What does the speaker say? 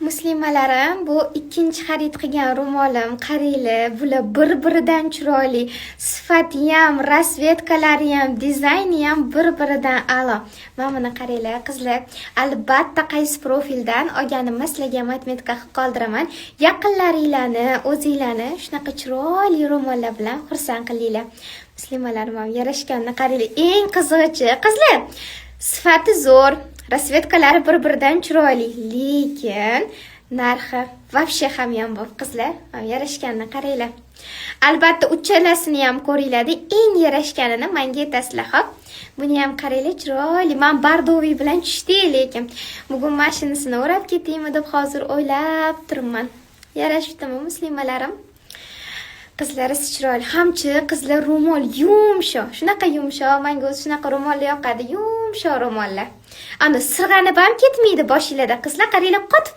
Muslimalarim, bu ikkinchi xarid qilgan ro'molim. Qaranglar, bular bir-biridan chiroyli. Sifati ham, rasvetkalari ham, dizayni ham bir-biridan a'lo. Mana buni qaranglar, qizlar. Albatta qaysi profildan olganimni sizlarga matematika qilib qoldiraman. Yaqinlaringlarni, o'zinglarni shunaqa chiroyli ro'mollar bilan xursand qilinglar. Muslimalarim ham yarashganini qaranglar. Eng qizig'ichi, qizlar, sifati zo'r. Rasvetkalari bir-biridan chiroyli, lekin narxi vobshe hamyonbop qizlar. Yarashganini qaranglar. Albatta uchalasini ham ko'ringlar. Eng yarashganini menga aytasizlar, xo'p. Buni ham qaranglar, chiroyli. Men bardoviy bilan tushdim, lekin bugun mashinasini o'rab ketaymi deb hozir o'ylab turibman. Yarashdimi muslimalarim? Qizlari chiroyli. Hamchi qizlar ro'mol yumshoq. Shunaqa yumshoq. Menga o'zi shunaqa ro'mollar yoqadi. Yumshoq ro'mollar. Ana sirg'anib ham ketmaydi boshinglarda. Qizlar qaranglar, qotib